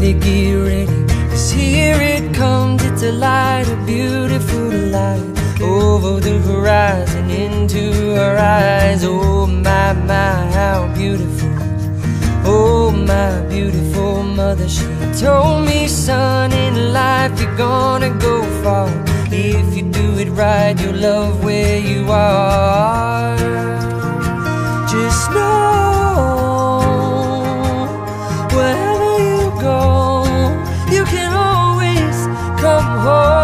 ready, get ready, 'cause here it comes, it's a light, a beautiful light, over the horizon, into her eyes. Oh my, my, how beautiful. Oh my beautiful mother, she told me, son, in life you're gonna go far. If you do it right, you'll love where you are. Just know, wherever you go, you can always come home.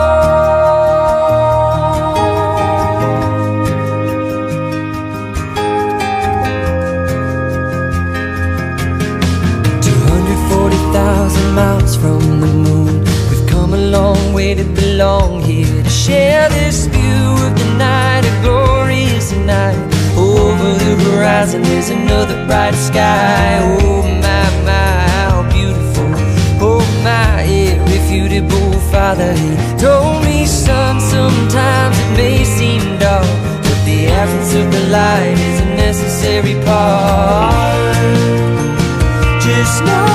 240,000 miles from the moon, we've come a long way to belong here, to share this view of the night, a glorious night. Over the horizon there's another bright sky. Oh my, my, how beautiful. Oh my irrefutable father, he told me, son, sometimes it may seem dark, but the absence of the light is a necessary part. Just know,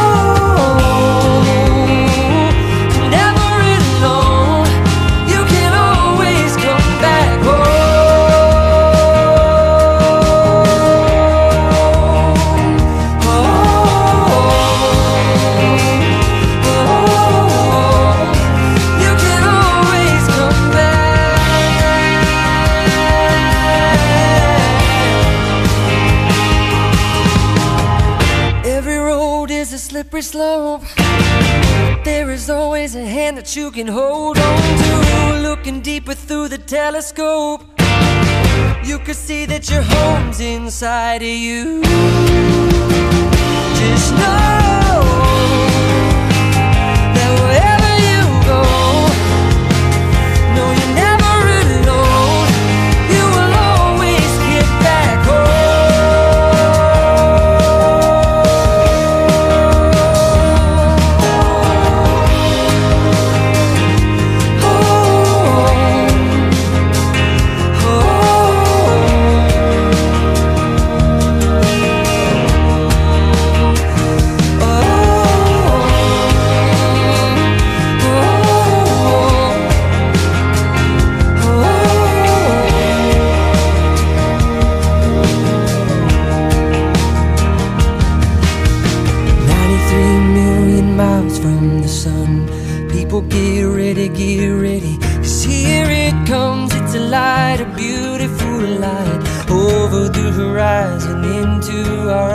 slippery slope, there is always a hand that you can hold on to. Looking deeper through the telescope, you could see that your home's inside of you. Just know that wherever you go, no, you're never alone. You will always get back home. From the sun, people get ready, 'cause here it comes, it's a light, a beautiful light, over the horizon, into our